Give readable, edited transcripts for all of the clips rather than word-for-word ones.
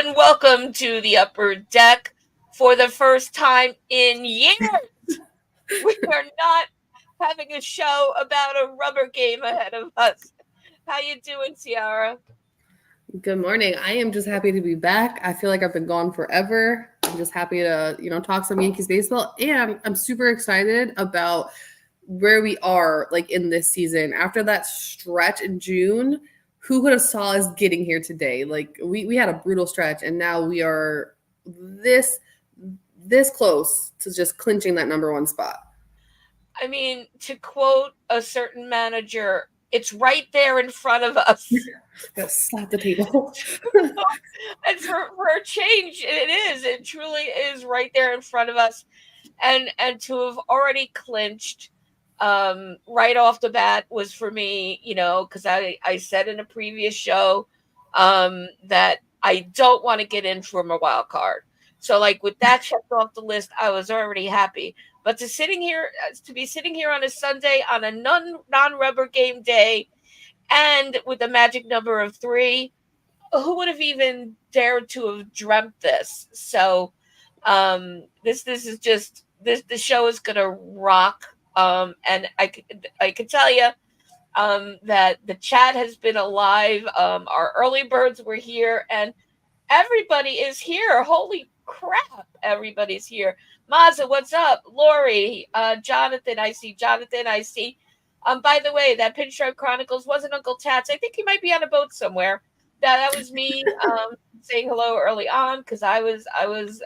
and welcome to the upper deck. For the first time in years, we are not having a show about a rubber game ahead of us. How you doing, Ciara? Good morning. I am just happy to be back. I feel like I've been gone forever. I'm just happy to, talk some Yankees baseball. And I'm super excited about where we are like in this season. After that stretch in June, who would have saw us getting here today? Like we had a brutal stretch and now we are this close to just clinching that number one spot. I mean, to quote a certain manager, it's right there in front of us. Gotta slap the table. And for a change, it is. It truly is right there in front of us. And to have already clinched right off the bat was for me, because I said in a previous show that I don't want to get in from a wild card. So like with that checked off the list, I was already happy. But to be sitting here on a Sunday on a non-rubber game day, and with a magic number of 3, who would have even dared to have dreamt this? So this is just this the show is gonna rock. And I could tell you that the chat has been alive. Our early birds were here, and everybody is here. Holy crap, everybody's here. Maza, what's up? Lori, Jonathan, I see. Jonathan, I see. By the way, that Pinstripe Chronicles wasn't Uncle Tats. I think he might be on a boat somewhere. That was me saying hello early on because I was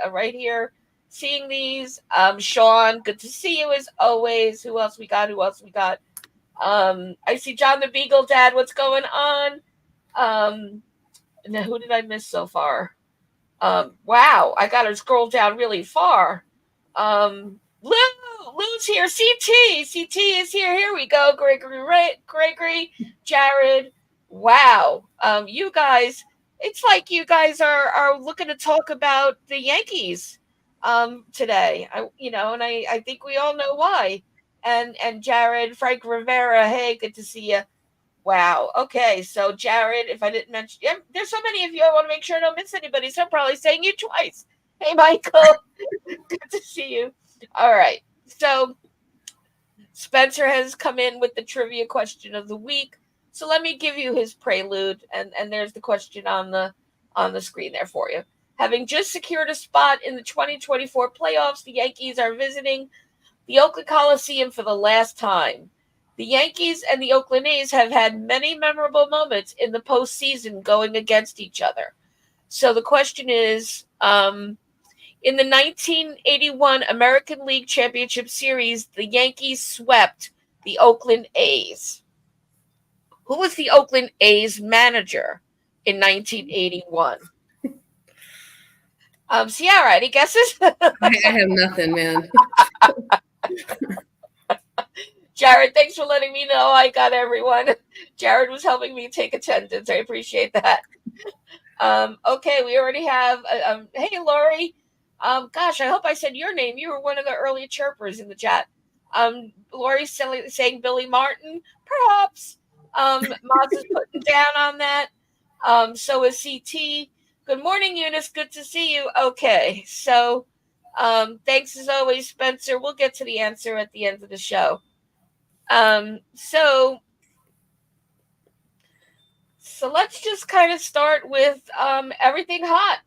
right here seeing these. Sean, good to see you as always. Who else we got? I see John the Beagle Dad. What's going on? Now who did I miss so far? Wow, I got to scroll down really far. Lou's here. CT is here. Here we go. Gregory, Jared. Wow. You guys, it's like you guys are looking to talk about the Yankees today. And I think we all know why. And Jared, Frank Rivera, hey, good to see you. Wow. Okay. So, Jared, if I didn't mention, yeah, there's so many of you. I want to make sure I don't miss anybody. So, I'm probably saying you twice. Hey, Michael. Good to see you. All right. So, Spencer has come in with the trivia question of the week. So, let me give you his prelude. And there's the question on the screen there for you. Having just secured a spot in the 2024 playoffs, the Yankees are visiting the Oakland Coliseum for the last time. The Yankees and the Oakland A's have had many memorable moments in the postseason going against each other. So the question is, in the 1981 American League Championship Series, the Yankees swept the Oakland A's. Who was the Oakland A's manager in 1981? Ciara, any guesses? I have nothing, man. Jared, thanks for letting me know. I got everyone. Jared was helping me take attendance. I appreciate that. Okay, we already have. Hey, Lori. Gosh, I hope I said your name. You were one of the early chirpers in the chat. Lori's saying Billy Martin, perhaps. Moz is putting down on that. So is CT. Good morning, Eunice. Good to see you. Okay, so thanks as always, Spencer. We'll get to the answer at the end of the show. So let's just kind of start with everything hot.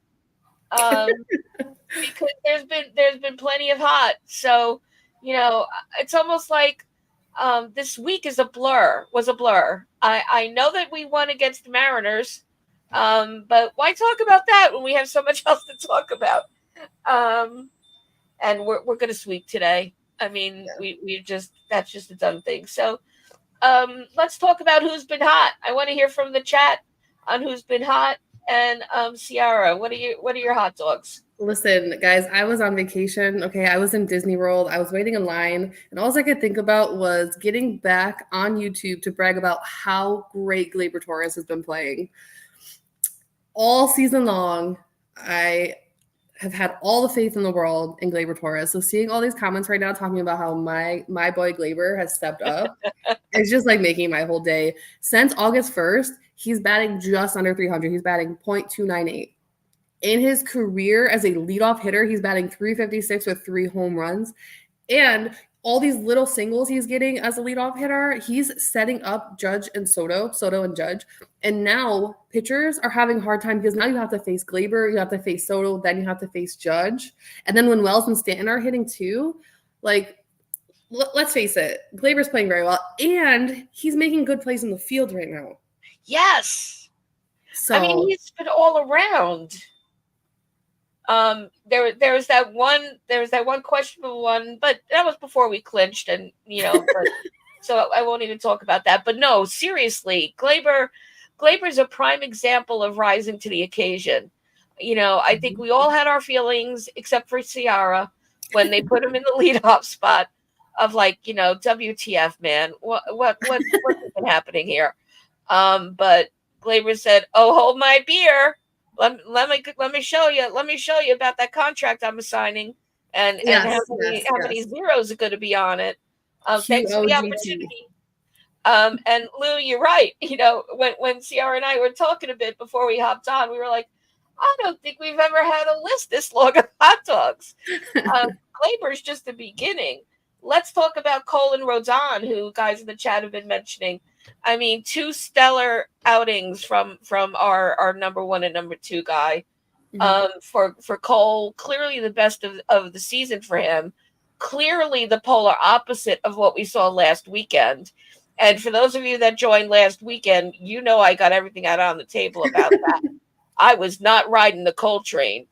Because there's been plenty of hot. So, it's almost like this week was a blur. I know that we won against the Mariners, but why talk about that when we have so much else to talk about? And we're going to sweep today. I mean, that's just a done thing. So, let's talk about who's been hot. I want to hear from the chat on who's been hot. And Ciara, what are your hot dogs? Listen, guys, I was on vacation. Okay, I was in Disney World. I was waiting in line, and all I could think about was getting back on YouTube to brag about how great Gleyber Torres has been playing all season long. I have had all the faith in the world in Gleyber Torres. So seeing all these comments right now talking about how my boy Gleyber has stepped up, it's just like making my whole day. Since August 1st, he's batting just under 300. He's batting .298. In his career as a leadoff hitter, he's batting 356 with 3 home runs. And all these little singles he's getting as a leadoff hitter, he's setting up Judge and Soto and Judge. And now pitchers are having a hard time because now you have to face Glaber, you have to face Soto, then you have to face Judge. And then when Wells and Stanton are hitting too, like, let's face it, Glaber's playing very well, and he's making good plays in the field right now. Yes. I mean, So he's been all around. There was that one questionable one, but that was before we clinched, and but so I won't even talk about that. But no, seriously, Glaber's a prime example of rising to the occasion. I think we all had our feelings except for Ciara when they put him in the leadoff spot of like, WTF, man, what's been happening here? But Glaber said, "Oh, hold my beer. Let me show you about that contract I'm assigning, and how many zeros are going to be on it. Thanks for the opportunity." And Lou, you're right. When Ciara and I were talking a bit before we hopped on, we were like, I don't think we've ever had a list this long of hot dogs. Glaber's just the beginning. Let's talk about Cole and Rodon, who guys in the chat have been mentioning. I mean, 2 stellar outings from our number 1 and number 2 guy. For Cole, clearly the best of the season for him. Clearly the polar opposite of what we saw last weekend. And for those of you that joined last weekend, I got everything out on the table about that. I was not riding the Cole train.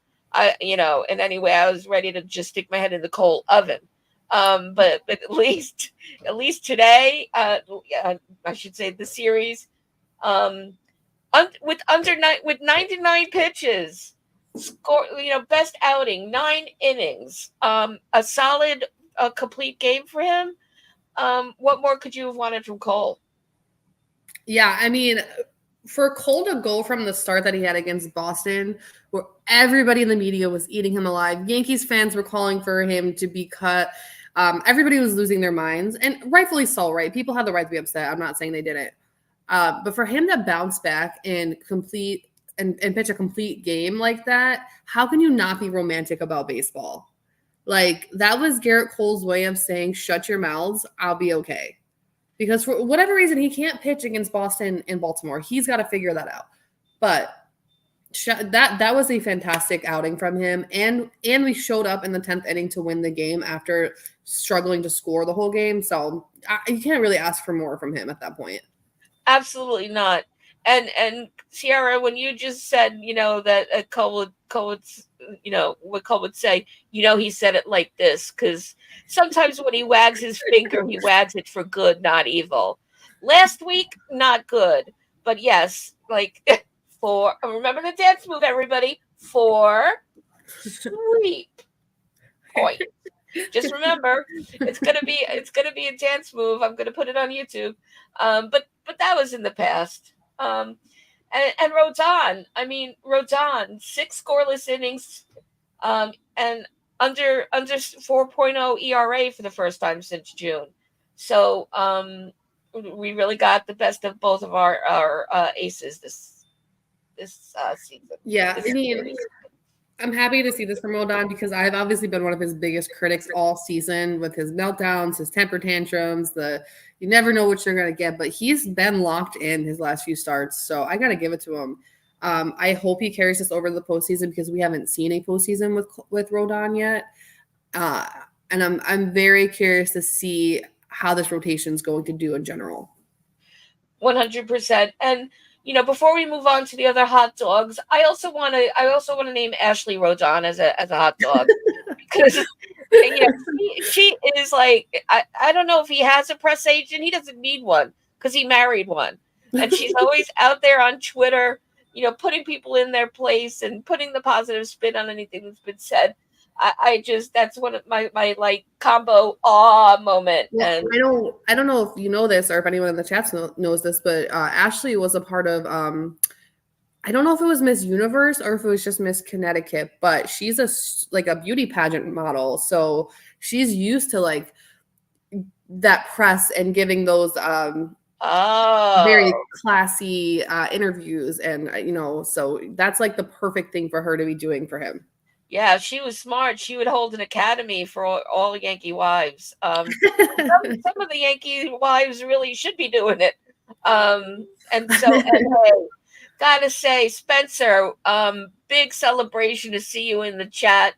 In any way, I was ready to just stick my head in the coal oven. But at least today, I should say the series, with 99 pitches, score, best outing, 9 innings, a solid, complete game for him. What more could you have wanted from Cole? Yeah, I mean, for Cole to go from the start that he had against Boston, where everybody in the media was eating him alive, Yankees fans were calling for him to be cut. Everybody was losing their minds, and rightfully so, right? People had the right to be upset. I'm not saying they didn't. But for him to bounce back and complete and pitch a complete game like that, how can you not be romantic about baseball? Like, that was Garrett Cole's way of saying, shut your mouths, I'll be okay. Because for whatever reason, he can't pitch against Boston and Baltimore. He's got to figure that out. But that was a fantastic outing from him. And we showed up in the 10th inning to win the game after struggling to score the whole game. So you can't really ask for more from him at that point. Absolutely not. And Ciara, when you just said, that Cole would, what Cole would say, he said it like this, because sometimes when he wags his finger, he wags it for good, not evil. Last week, not good. But yes, like, remember the dance move, everybody. 4 sweep point. Just remember, it's gonna be a dance move. I'm gonna put it on YouTube. But that was in the past. And Rodon, 6 scoreless innings, and under 4.0 ERA for the first time since June. So we really got the best of both of our aces this season. Yeah, I'm happy to see this from Rodon because I've obviously been one of his biggest critics all season with his meltdowns, his temper tantrums, you never know what you're going to get, but he's been locked in his last few starts, so I got to give it to him. I hope he carries us over the postseason because we haven't seen a postseason with Rodon yet, and I'm very curious to see how this rotation is going to do in general. 100%. And before we move on to the other hot dogs, I also want to name Ashley Rodon as a hot dog because she is like, I don't know if he has a press agent. He doesn't need one because he married one, and she's always out there on Twitter, putting people in their place and putting the positive spin on anything that's been said. That's one of my like combo moment. Well, And I don't know if you know this or if anyone in the chat knows this, but Ashley was a part of I don't know if it was Miss Universe or if it was just Miss Connecticut, but she's a beauty pageant model, so she's used to like that press and giving those very Oh, classy interviews, and so that's like the perfect thing for her to be doing for him. yeah, she was smart. She would hold an academy for all Yankee wives. Some of the Yankee wives really should be doing it. And so, and hey, gotta say, Spencer, big celebration to see you in the chat.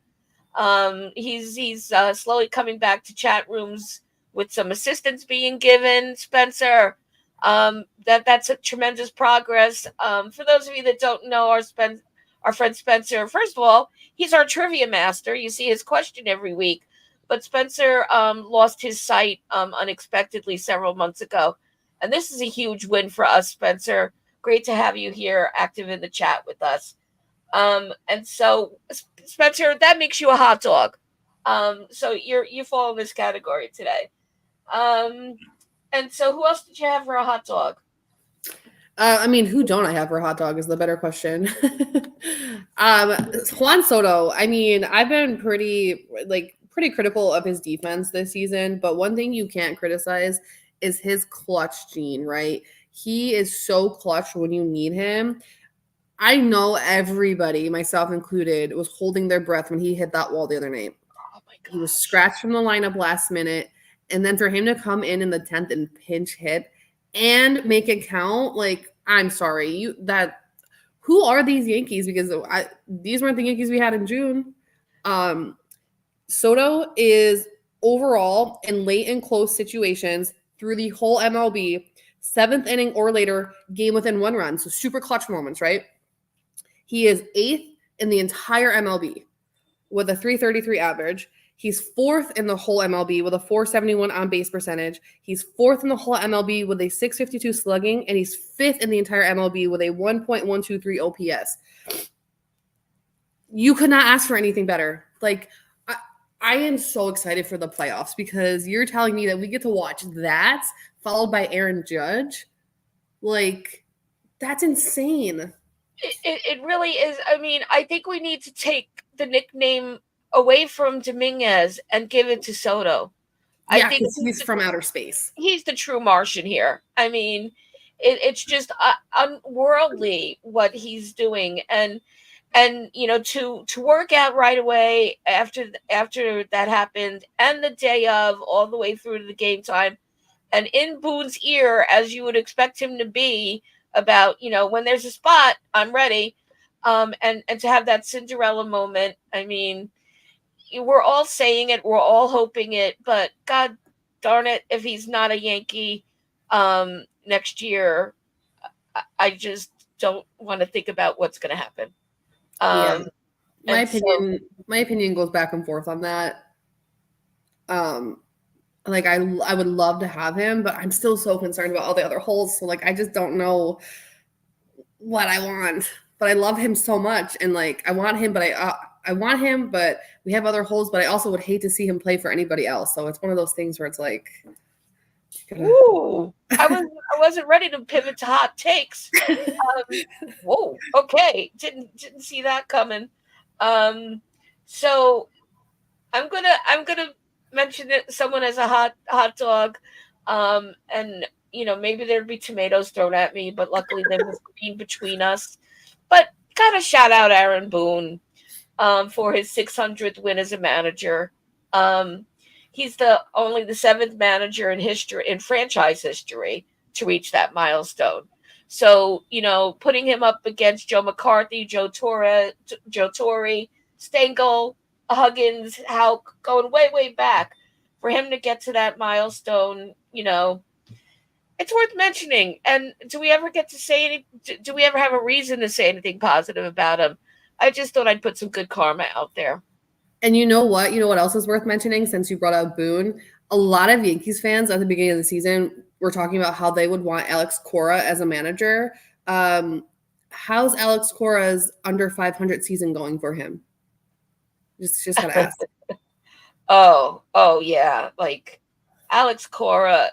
He's slowly coming back to chat rooms with some assistance being given. Spencer, that's a tremendous progress. For those of you that don't know our friend Spencer, first of all, he's our trivia master. You see his question every week. But Spencer lost his sight unexpectedly several months ago, and this is a huge win for us, Spencer. Great to have you here, active in the chat with us. And so Spencer, that makes you a hot dog. So you fall in this category today. Um, and so who else did you have for a hot dog? I mean, who don't I have for a hot dog is the better question. um, Juan Soto. I mean, I've been pretty critical of his defense this season, but one thing you can't criticize is his clutch gene, right? He is so clutch when you need him. I know everybody, myself included, was holding their breath when he hit that wall the other night. Oh my He was gosh. scratched from the lineup last minute, and then for him to come in the 10th and pinch hit and make it count, like, I'm sorry, who are these Yankees? Because these weren't the Yankees we had in June. Um, Soto is overall in late and close situations through the whole MLB, seventh inning or later, game within one run. So super clutch moments, right? He is eighth in the entire MLB with a 333 average. He's fourth in the whole MLB with a 471 on base percentage. He's fourth in the whole MLB with a 652 slugging, and he's fifth in the entire MLB with a 1.123 OPS. You could not ask for anything better. Like, I am so excited for the playoffs because you're telling me that we get to watch that followed by Aaron Judge. Like, that's insane. It really is. I mean, I think we need to take the nickname away from Dominguez and give it to Soto. I Yeah, think because he's from outer space. he's the true Martian here. I mean, it's just unworldly what he's doing, and to work out right away after that happened, and the day of, all the way through to the game time, and in Boone's ear, as you would expect him to be, about when there's a spot, I'm ready, and to have that Cinderella moment. I mean, we're all saying it, we're all hoping it, but God darn it, if he's not a Yankee next year, I just don't want to think about what's going to happen. Yeah. Um, My and so, opinion my opinion goes back and forth on that. Um like I would love to have him, but I'm still so concerned about all the other holes. So like I just don't know what I want. But I love him so much, and like I want him, but we have other holes. But I also would hate to see him play for anybody else. So it's one of those things where it's like, gotta... ooh, I wasn't ready to pivot to hot takes. Um, whoa, okay, didn't see that coming. Um, so I'm gonna mention it, someone as a hot dog, and maybe there'd be tomatoes thrown at me, but luckily there was green between us. But gotta shout out Aaron Boone, for his 600th win as a manager. Um, he's only the seventh manager in franchise history to reach that milestone. So putting him up against Joe McCarthy, Joe Torre, Stengel, Huggins, Houck, going way back, for him to get to that milestone, it's worth mentioning. And do we ever get to say any? Do we ever have a reason to say anything positive about him? I just thought I'd put some good karma out there. And you know what? You know what else is worth mentioning since you brought up Boone? A lot of Yankees fans at the beginning of the season were talking about how they would want Alex Cora as a manager. How's Alex Cora's under 500 season going for him? Just gotta ask. Oh yeah, like Alex Cora.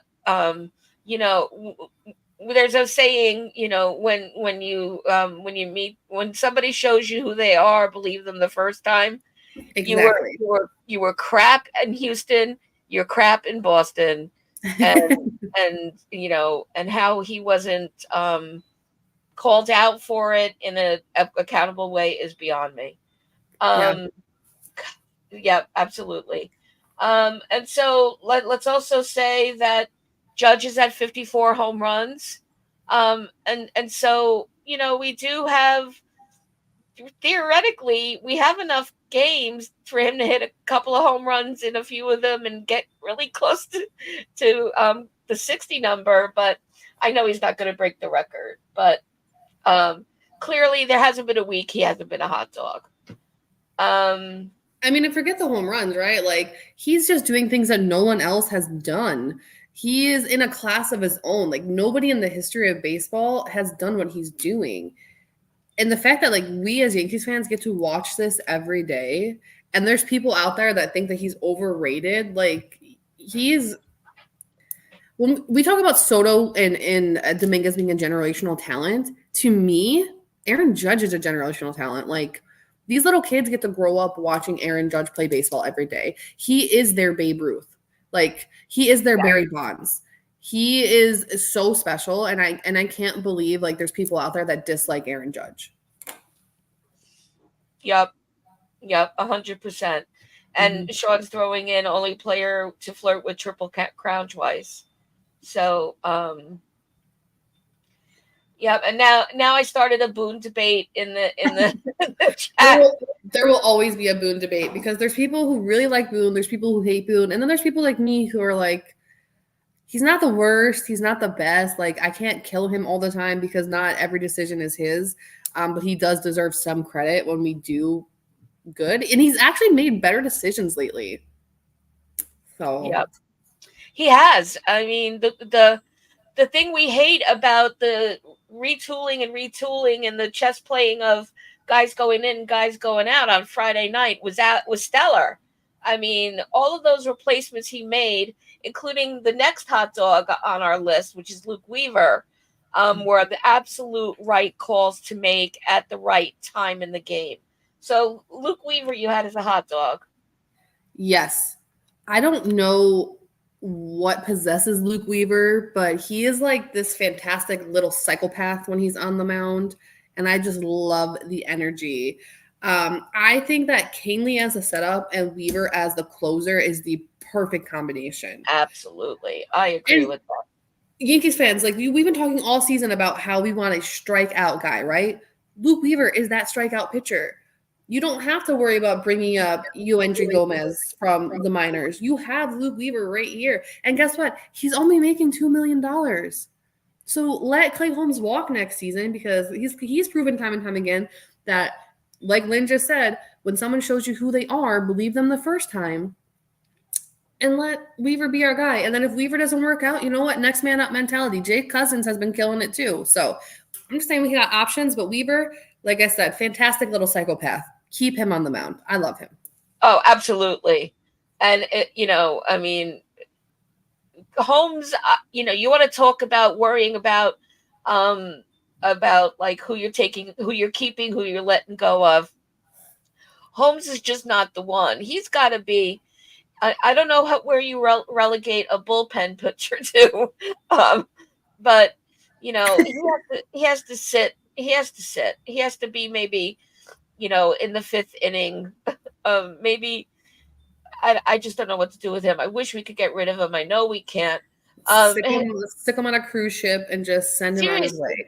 You know, there's a saying, when somebody shows you who they are, believe them the first time. You were Exactly. you were you were crap in Houston. You're crap in Boston. and how he wasn't called out for it in a accountable way is beyond me. Yeah. Um, yeah, absolutely. And so let's also say that Judge is at 54 home runs. And so, we do have, theoretically, we have enough games for him to hit a couple of home runs in a few of them and get really close to the 60 number. But I know he's not going to break the record. But um, clearly, there hasn't been a week he hasn't been a hot dog. Um, I mean, and forget the home runs, right? Like he's just doing things that no one else has done. He is in a class of his own. Like nobody in the history of baseball has done what he's doing. And the fact that like we as Yankees fans get to watch this every day, and there's people out there that think that he's overrated, like he's when we talk about Soto and Dominguez being a generational talent, to me, Aaron Judge is a generational talent. Like these little kids get to grow up watching Aaron Judge play baseball every day. He is their Babe Ruth. Like he is their yeah, Barry Bonds. He is so special, and I can't believe like there's people out there that dislike Aaron Judge. yep, yep, 100%. And Mhm. Sean's throwing in only player to flirt with triple crown twice. So, yep. And now I started a Boone debate in the, in the There chat. will there will always be a Boone debate because there's people who really like Boone, there's people who hate Boone, and then there's people like me who are like, he's not the worst, he's not the best. Like I can't kill him all the time because not every decision is his. But he does deserve some credit when we do good, and he's actually made better decisions lately. So Yep, he has. I mean, the thing we hate about the retooling and the chess playing of guys going in, guys going out on Friday night was stellar. I mean, all of those replacements he made, including the next hot dog on our list, which is Luke Weaver, were the absolute right calls to make at the right time in the game. So Luke Weaver, you had as a hot dog. yes, I don't know what possesses Luke Weaver, but he is like this fantastic little psychopath when he's on the mound, and I just love the energy. I think that Canely as a setup and Weaver as the closer is the perfect combination. Absolutely, I agree And with that. Yankees fans, like we've been talking all season about how we want a strikeout guy, right? Luke Weaver is that strikeout pitcher. You don't have to worry about bringing up Yoendry Gomez from the minors. You have Luke Weaver right here. And guess what? He's only making $2 million. So let Clay Holmes walk next season because he's proven time and time again that, like Lynn just said, when someone shows you who they are, believe them the first time and let Weaver be our guy. And then if Weaver doesn't work out, you know what? Next man up mentality. Jake Cousins has been killing it too. So I'm just saying we got options, but Weaver, like I said, fantastic little psychopath. Keep him on the mound. I love him. Oh, absolutely. And I mean, Holmes, you want to talk about worrying about like who you're taking, who you're keeping, who you're letting go of. Holmes is just not the one. He's got to be. I don't know where you relegate a bullpen pitcher to, um, but he has to sit. He has to sit. He has to be maybe in the fifth inning. Maybe I just don't know what to do with him. I wish we could get rid of him. I know we can't. Um, Stick him on a cruise ship and just send him on his way. seriously,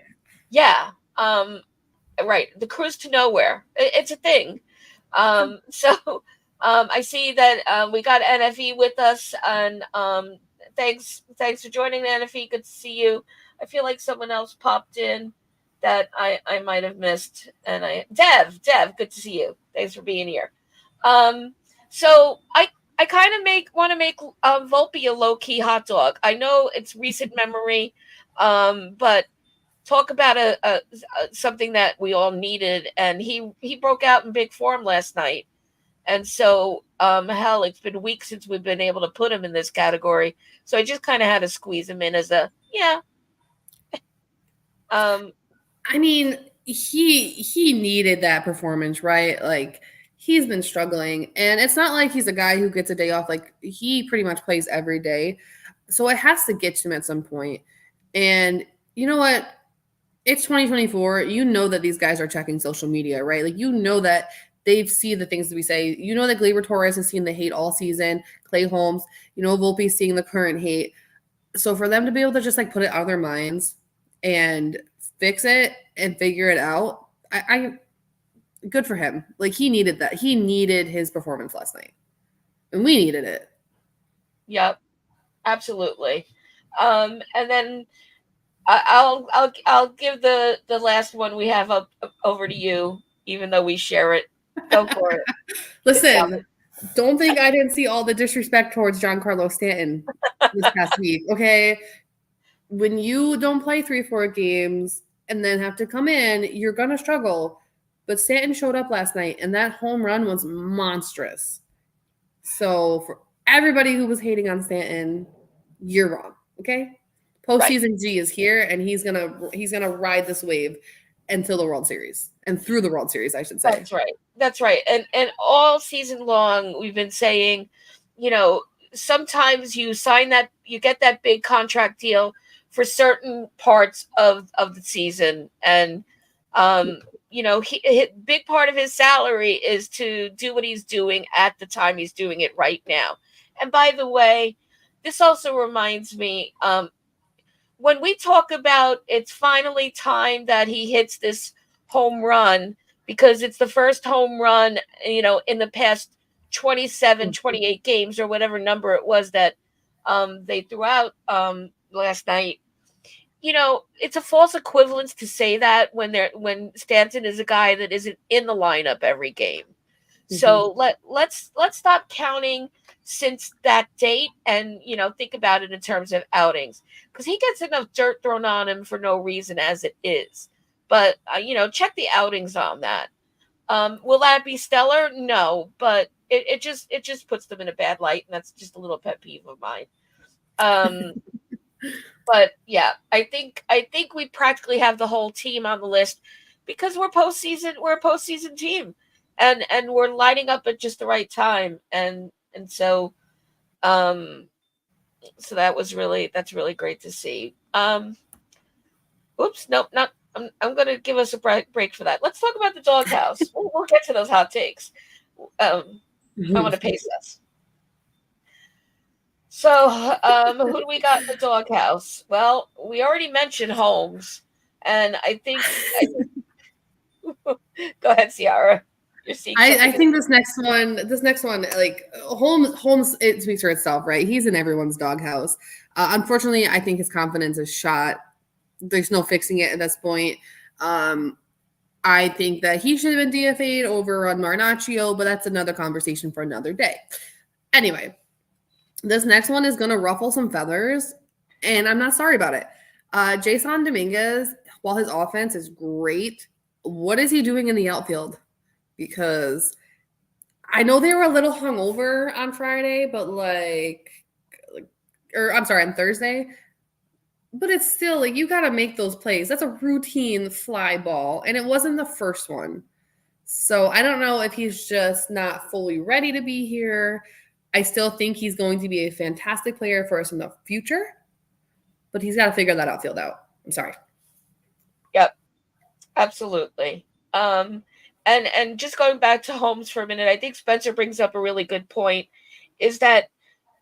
yeah. Right. The cruise to nowhere. It's a thing. So I see that we got NFE with us, and thanks for joining, NFE. Good to see you. I feel like someone else popped in that I might have missed, and Dev, good to see you. Thanks for being here. Um, so I kind of want to make Volpe a low key hot dog. I know it's recent memory, but talk about a something that we all needed, and he broke out in big form last night. And so hell, it's been weeks since we've been able to put him in this category, so I just kind of had to squeeze him in as a yeah. um I mean, he needed that performance, right? Like he's been struggling, and it's not like he's a guy who gets a day off. Like he pretty much plays every day. So it has to get to him at some point. And you know what? It's 2024. You know that these guys are checking social media, right? Like, you know that they've seen the things that we say. You know that Gleyber Torres has seen the hate all season. Clay Holmes, you know, Volpe's seeing the current hate. So for them to be able to just like put it out of their minds and fix it and figure it out, I good for him. Like, he needed that. He needed his performance last night, and we needed it. Yep, absolutely. And then I'll give the last one we have up over to you, even though we share it. Go for it. It's Listen, coming. don't think I didn't see all the disrespect towards Giancarlo Stanton this past week. Okay, when you don't play 3 4 games and then have to come in, you're gonna struggle. But Stanton showed up last night, and that home run was monstrous. So for everybody who was hating on Stanton, you're wrong. Okay, Right. postseason G is here, and he's gonna ride this wave until the World Series and through the World Series, I should say. That's right. That's right. And all season long we've been saying, you know, sometimes you sign that you get that big contract deal for certain parts of the season, and you know, big part of his salary is to do what he's doing at the time he's doing it right now. And by the way, this also reminds me, when we talk about it's finally time that he hits this home run, because it's the first home run, you know, in the past 27, 28 games or whatever number it was that they threw out last night. You know, it's a false equivalence to say that when Stanton is a guy that isn't in the lineup every game. Mhm. So let's stop counting since that date, and you know, think about it in terms of outings, because he gets enough dirt thrown on him for no reason as it is. But you know, check the outings on that. Will that be stellar? No, but it just puts them in a bad light, and that's just a little pet peeve of mine. Um, but yeah, I think we practically have the whole team on the list, because we're a postseason team, and we're lining up at just the right time, and so um so that's really great to see. Oops, nope, not. I'm gonna give us a break for that. Let's talk about the doghouse. We'll get to those hot takes. Um, I want to pace us. So, who do we got in the doghouse? Well, we already mentioned Holmes, and go ahead, Ciara. You're seeing I something. think this next one, like Holmes, it speaks for itself, right? He's in everyone's doghouse. Unfortunately, I think his confidence is shot. There's no fixing it at this point. Um, I think that he should have been DFA'd over on Marnaccio, but that's another conversation for another day. Anyway, this next one is going to ruffle some feathers, and I'm not sorry about it. Jason Dominguez, while his offense is great, what is he doing in the outfield? Because I know they were a little hungover on Friday, but or I'm sorry, on Thursday. But it's still like, you got to make those plays. That's a routine fly ball, and it wasn't the first one. So I don't know if he's just not fully ready to be here. I still think he's going to be a fantastic player for us in the future, but he's got to figure that outfield out. I'm sorry. Yep, absolutely. Um, and just going back to Holmes for a minute, I think Spencer brings up a really good point. Is that,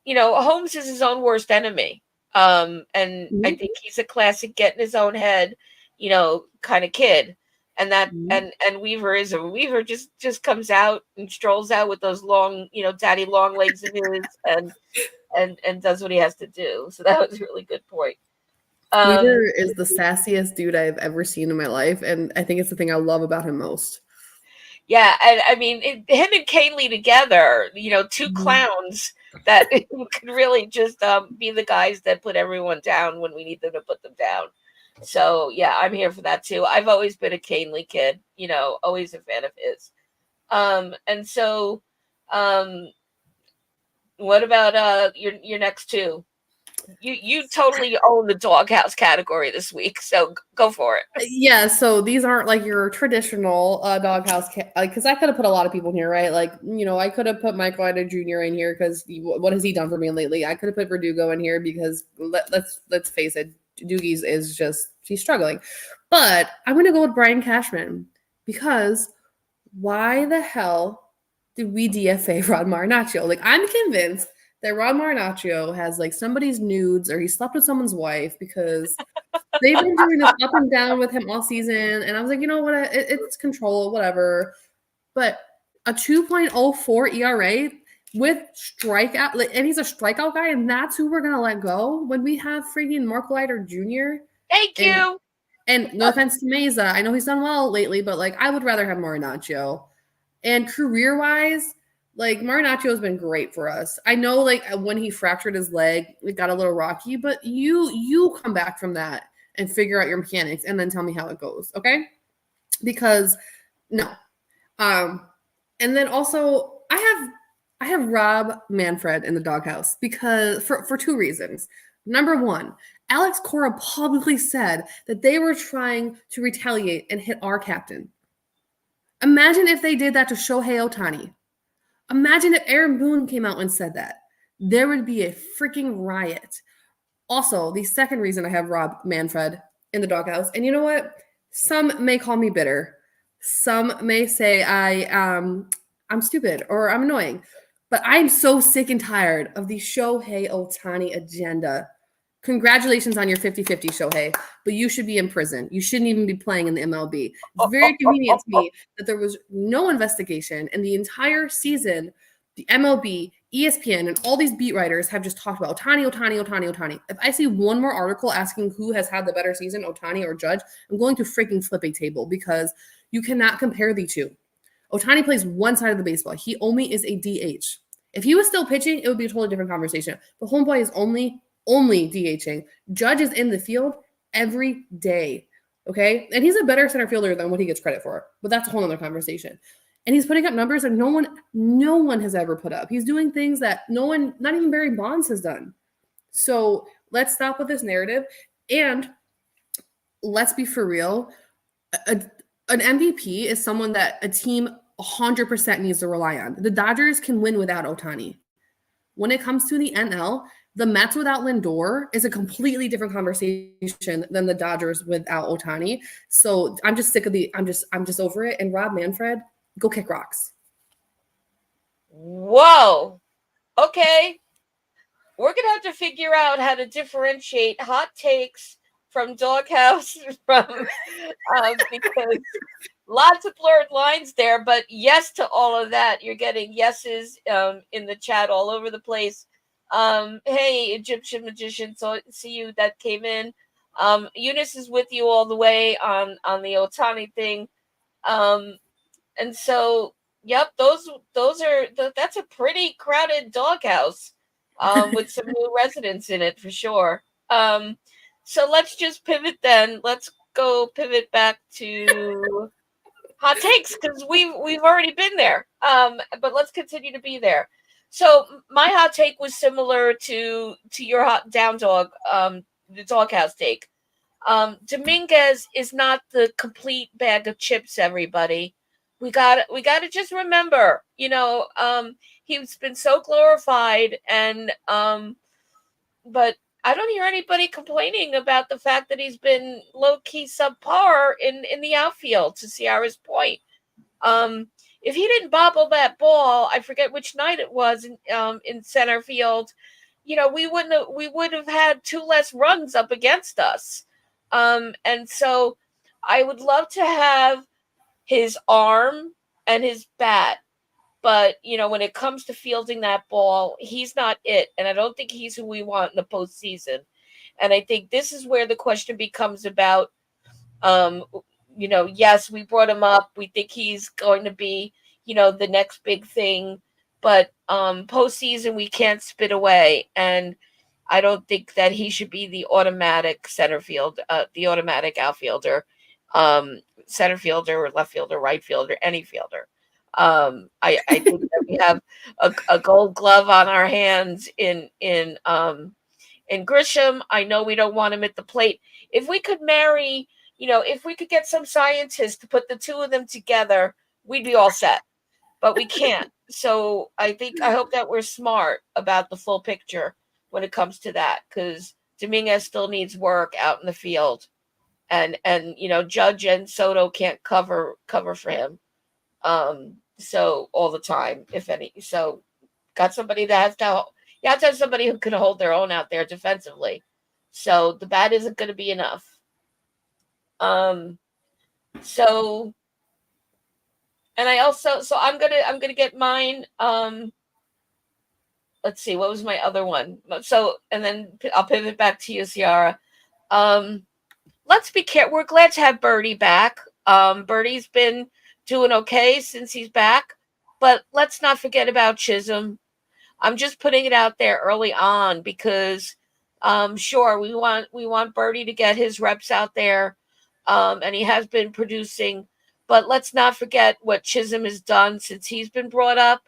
you know, Holmes is his own worst enemy. And I Mhm. think he's a classic get in his own head, you know, kind of kid. And that Mhm. and Weaver is a Weaver just comes out and strolls out with those long, you know, daddy long legs of his, and does what he has to do. So that was a really good point. Um, Weaver is the sassiest dude I've ever seen in my life, and I think it's the thing I love about him most. yeah, and I mean, him and Kaylee together, you know, two Mhm. clowns that could really just be the guys that put everyone down when we need them to put them down. So yeah, I'm here for that too. I've always been a Canely kid, you know, always a fan of his. And so, um, what about your next two? You totally own the doghouse category this week, so go for it. Yeah, so these aren't like your traditional doghouse, because I could have put a lot of people in here, right? Like, I could have put Michael Ida Jr. in here because what has he done for me lately? I could have put Verdugo in here because let's face it, Doogie's is just she's struggling. But I'm gonna go with Brian Cashman because why the hell did we DFA Rod Marinaccio? Like, I'm convinced that Rod Marinaccio has like somebody's nudes or he slept with someone's wife because they've been doing this up and down with him all season. And I was like, you know what? It's control, whatever. But a 2.04 ERA with strikeout, like, and he's a strikeout guy, and that's who we're gonna let go when we have freaking Mark Leiter Jr. Thank and you. and no offense to Mesa, I know he's done well lately, but like I would rather have Marinaccio. And career wise, like Marinaccio has been great for us. I know like when he fractured his leg, it got a little rocky, but you come back from that and figure out your mechanics and then tell me how it goes, okay? Because no. Um and then also I have Rob Manfred in the doghouse because for two reasons. Number one, Alex Cora publicly said that they were trying to retaliate and hit our captain. Imagine if they did that to Shohei Ohtani. Imagine if Aaron Boone came out and said that. There would be a freaking riot. Also, the second reason I have Rob Manfred in the doghouse, and you know what? Some may call me bitter. Some may say I'm stupid or I'm annoying. But I'm so sick and tired of the Shohei Ohtani agenda. Congratulations on your 50-50, Shohei, but you should be in prison. You shouldn't even be playing in the MLB. It's very convenient to me that there was no investigation and the entire season, the MLB, ESPN, and all these beat writers have just talked about Ohtani, Ohtani, Ohtani, Ohtani. If I see one more article asking who has had the better season, Ohtani or Judge, I'm going to freaking flip a table because you cannot compare the two. Ohtani plays one side of the baseball. He only is a DH. If he was still pitching, it would be a totally different conversation. But homeboy is only DHing. Judge is in the field every day. Okay. And he's a better center fielder than what he gets credit for. But that's a whole other conversation. And he's putting up numbers that no one has ever put up. He's doing things that no one, not even Barry Bonds, has done. So let's stop with this narrative. And let's be for real. An MVP is someone that a team 100% needs to rely on. The Dodgers can win without Ohtani. When it comes to the NL, the Mets without Lindor is a completely different conversation than the Dodgers without Ohtani. So I'm just sick of I'm just over it. And Rob Manfred, go kick rocks. Whoa. Okay. We're gonna have to figure out how to differentiate hot takes from doghouse from because lots of blurred lines there. But yes to all of that. You're getting yeses in the chat all over the place. Hey, Egyptian magician, so see you that came in. Eunice is with you all the way on the Ohtani thing. And so, yep, those are that's a pretty crowded doghouse, with some new residents in it for sure. So let's just pivot then. Let's go pivot back to hot takes because we've already been there. But let's continue to be there. So my hot take was similar to your hot down dog, the doghouse take. Dominguez is not the complete bag of chips, everybody. We got to just remember, he's been so glorified and but I don't hear anybody complaining about the fact that he's been low key subpar in the outfield, to Ciara's point. If he didn't bobble that ball, I forget which night it was in center field, we would have had 2 less runs up against us. And so I would love to have his arm and his bat, but when it comes to fielding that ball, he's not it, and I don't think he's who we want in the postseason. And I think this is where the question becomes about yes, we brought him up. We think he's going to be, the next big thing. But postseason, we can't spit away. And I don't think that he should be the automatic center field, the automatic outfielder, center fielder, or left fielder, right fielder, any fielder. I think that we have a gold glove on our hands in in Grisham. I know we don't want him at the plate. If we could marry, if we could get some scientists to put the two of them together, we'd be all set. But we can't. So I hope that we're smart about the full picture when it comes to that, because Dominguez still needs work out in the field, and Judge and Soto can't cover for him. So all the time, if any. So got somebody that has to. You have to have somebody who can hold their own out there defensively. So the bat isn't going to be enough. Um. So and I also I'm gonna get mine. Let's see, what was my other one? So and then I'll pivot back to you, Ciara. Um. Let's be careful. We're glad to have Birdie back. Birdie's been doing okay since he's back, but let's not forget about Chisholm. I'm just putting it out there early on because, sure, we want Birdie to get his reps out there, and he has been producing. But let's not forget what Chisholm has done since he's been brought up,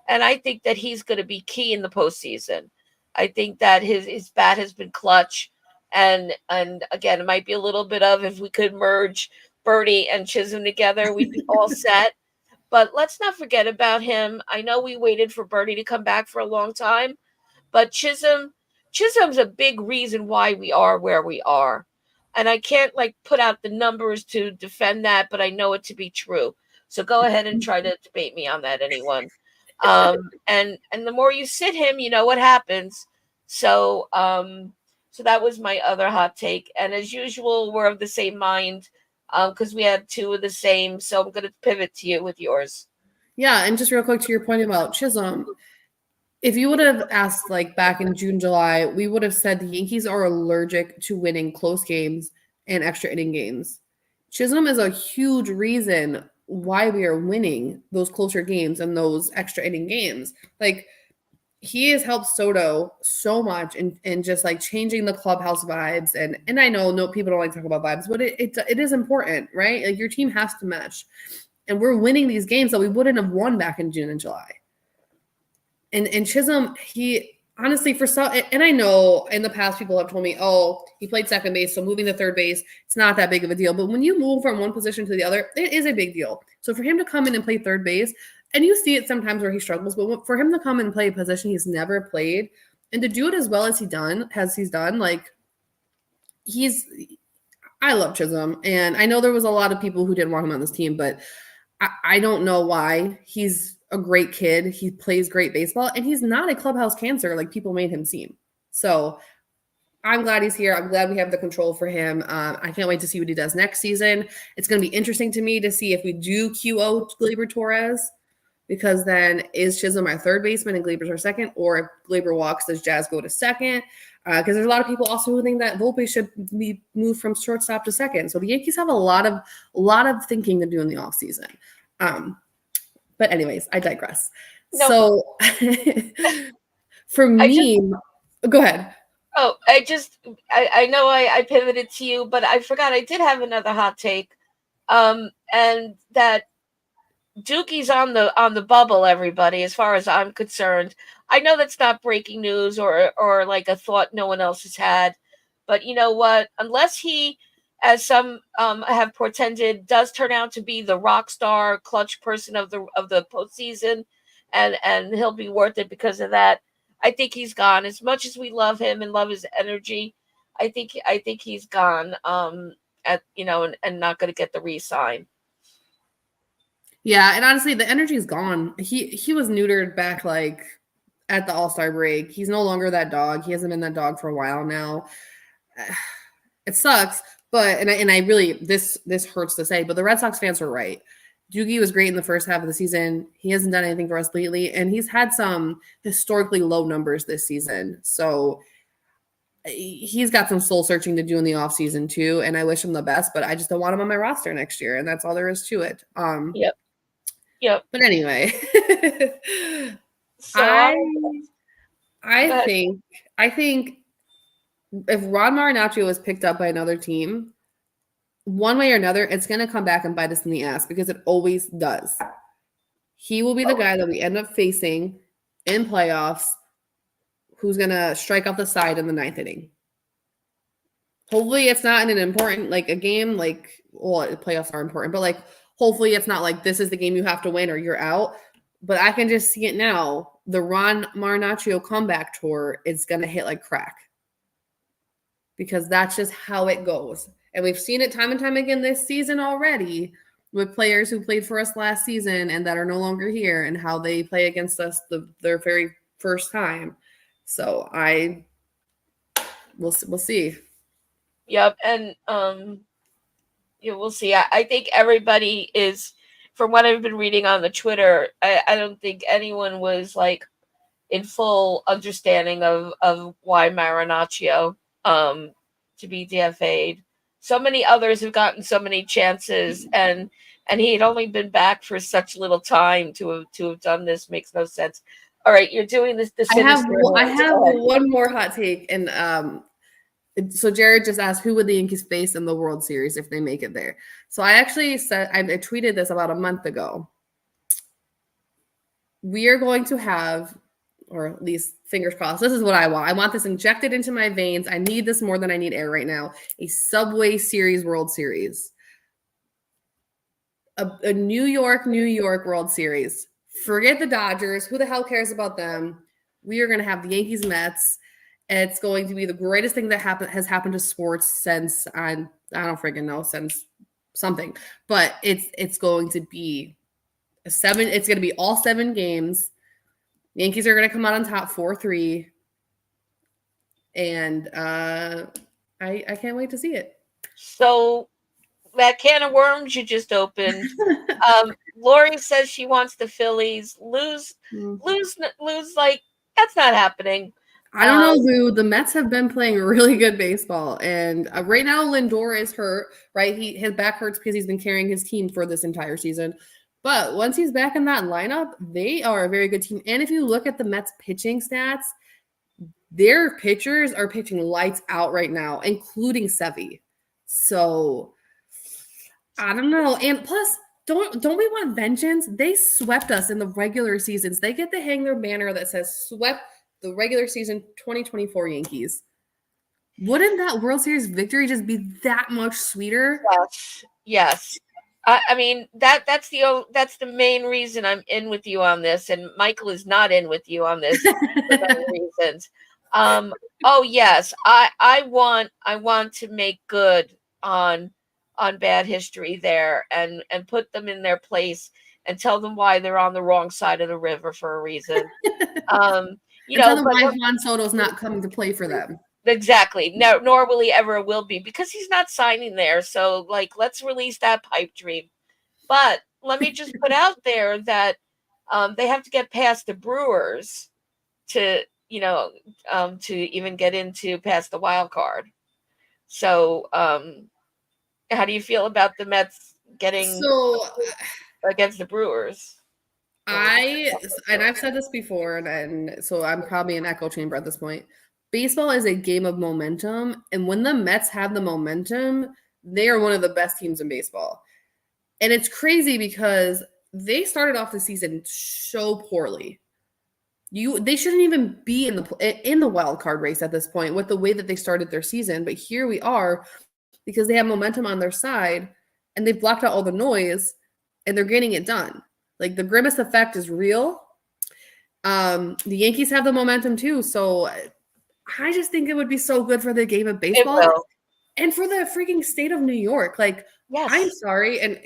and I think that he's going to be key in the postseason. I think that his bat has been clutch, and again, it might be a little bit of if we could merge Birdie and Chisholm together, we'd be all set. But let's not forget about him. I know we waited for Birdie to come back for a long time, but Chisholm's a big reason why we are where we are. And I can't like put out the numbers to defend that, but I know it to be true. So go ahead and try to debate me on that, anyone. And the more you sit him, you know what happens. So that was my other hot take. And as usual, we're of the same mind because we had two of the same. So I'm going to pivot to you with yours. Yeah, and just real quick to your point about Chisholm, if you would have asked like back in June, July, we would have said the Yankees are allergic to winning close games and extra inning games. Chisholm is a huge reason why we are winning those closer games and those extra inning games. Like he has helped Soto so much in just like changing the clubhouse vibes. And I know no people don't like to talk about vibes, but it is important, right? Like your team has to mesh. And we're winning these games that we wouldn't have won back in June and July. And Chisholm, he honestly for some, and I know in the past people have told me, oh, he played second base, so moving to third base, it's not that big of a deal. But when you move from one position to the other, it is a big deal. So for him to come in and play third base, and you see it sometimes where he struggles, but for him to come and play a position he's never played and to do it as well as he's done, like I love Chisholm, and I know there was a lot of people who didn't want him on this team, but I don't know why. He's a great kid. He plays great baseball, and he's not a clubhouse cancer like people made him seem. So I'm glad he's here. I'm glad we have the control for him. I can't wait to see what he does next season. It's going to be interesting to me to see if we do QO Gleyber Torres, because then is Chisholm our third baseman and Gleyber's our second, or if Gleyber walks, does Jazz go to second? Because there's a lot of people also who think that Volpe should be moved from shortstop to second. So the Yankees have a lot of thinking to do in the offseason. But anyways, I digress. No, So for me, go ahead. oh, I know I pivoted to you, but I forgot I did have another hot take. And that Dookie's on the bubble, everybody, as far as I'm concerned. I know that's not breaking news or like a thought no one else has had, but you know what? Unless he, as some have portended, does turn out to be the rock star clutch person of the postseason, and he'll be worth it because of that. I think he's gone. As much as we love him and love his energy, I think he's gone. And not going to get the re-sign. Yeah, and honestly, the energy's gone. He was neutered back like at the All-Star break. He's no longer that dog. He hasn't been that dog for a while now. It sucks, but and I really this hurts to say, but the Red Sox fans were right. Doogie was great in the first half of the season. He hasn't done anything for us lately, and he's had some historically low numbers this season. So he's got some soul searching to do in the offseason too, and I wish him the best, but I just don't want him on my roster next year, and that's all there is to it. Yep. But anyway, So I think if Ron Marinaccio is picked up by another team, one way or another, it's going to come back and bite us in the ass because it always does. He will be the guy that we end up facing in playoffs who's gonna strike out the side in the ninth inning. Hopefully it's not in an important, like a game, like, well, the playoffs are important, but like hopefully it's not like this is the game you have to win or you're out. But I can just see it now. The Ron Marinaccio comeback tour is gonna hit like crack. Because that's just how it goes. And we've seen it time and time again this season already with players who played for us last season and that are no longer here and how they play against us their very first time. So we'll see. Yep, and yeah, we'll see. I think everybody is, from what I've been reading on the Twitter, I don't think anyone was like in full understanding of why Marinaccio to be DFA'd. So many others have gotten so many chances, and he had only been back for such little time to have done this. Makes no sense. All right, you're doing this. The I have one more hot take, and so Jared just asked who would the Yankees face in the World Series if they make it there. So I actually said I tweeted this about a month ago. We are going to have, or at least fingers crossed, this is what I want. I want this injected into my veins. I need this more than I need air right now. A Subway Series World Series. A New York World Series. Forget the Dodgers. Who the hell cares about them? We are going to have the Yankees Mets. It's going to be the greatest thing that has happened to sports since I don't freaking know, since something. But it's going to be it's going to be all 7 games. The Yankees are going to come out on top 4-3. And I can't wait to see it. So that can of worms you just opened. Lori says she wants the Phillies lose. Like, that's not happening. I don't know, Lou. The Mets have been playing really good baseball, and right now Lindor is hurt. Right, his back hurts because he's been carrying his team for this entire season. But once he's back in that lineup, they are a very good team. And if you look at the Mets pitching stats, their pitchers are pitching lights out right now, including Sevy. So I don't know. And plus, don't we want vengeance? They swept us in the regular seasons. They get to hang their banner that says "Swept the regular season 2024 Yankees." Wouldn't that World Series victory just be that much sweeter? Yes. I mean that's the main reason I'm in with you on this, and Michael is not in with you on this for many reasons. Oh yes, I want to make good on bad history there and put them in their place and tell them why they're on the wrong side of the river for a reason. You know, tell them why Juan Soto's not coming to play for them. Exactly. No, nor will he ever will be, because he's not signing there. So, like, let's release that pipe dream. But let me just put out there that they have to get past the Brewers to, to even get into past the wild card. So, how do you feel about the Mets getting against the Brewers? I've said this before, and so I'm probably an echo chamber at this point. Baseball is a game of momentum, and when the Mets have the momentum, they are one of the best teams in baseball. And it's crazy because they started off the season so poorly. They shouldn't even be in the wild card race at this point with the way that they started their season, but here we are because they have momentum on their side and they've blocked out all the noise and they're getting it done. Like, the grimace effect is real. The Yankees have the momentum too, so I just think it would be so good for the game of baseball and for the freaking state of New York. Like, yes. I'm sorry, and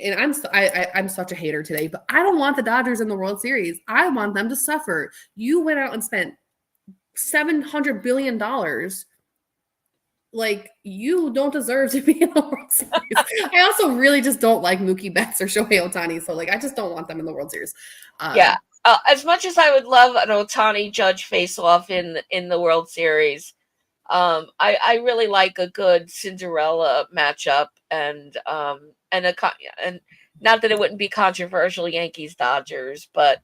I'm such a hater today, but I don't want the Dodgers in the World Series. I want them to suffer. You went out and spent $700 billion. Like, you don't deserve to be in the World Series. I also really just don't like Mookie Betts or Shohei Ohtani, so like I just don't want them in the World Series. As much as I would love an Ohtani Judge face-off in the World Series, I really like a good Cinderella matchup, and not that it wouldn't be controversial, Yankees Dodgers, but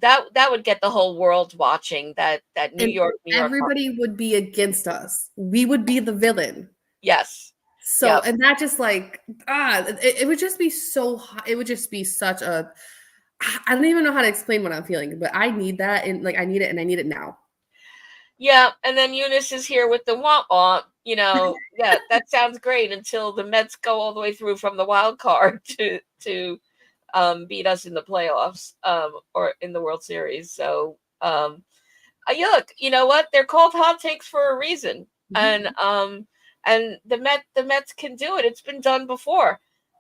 that would get the whole world watching that New York. Everybody would be against us. We would be the villain. Yes. So, and that just like, it would just be so hot. It would just be such a, I don't even know how to explain what I'm feeling, but I need that. And like, I need it and I need it now. Yeah, and then Eunice is here with the womp womp. Yeah, that sounds great until the Mets go all the way through from the wild card to beat us in the playoffs, or in the World Series. So, look, you know what? They're called hot takes for a reason, and Mhm. the Mets can do it. It's been done before.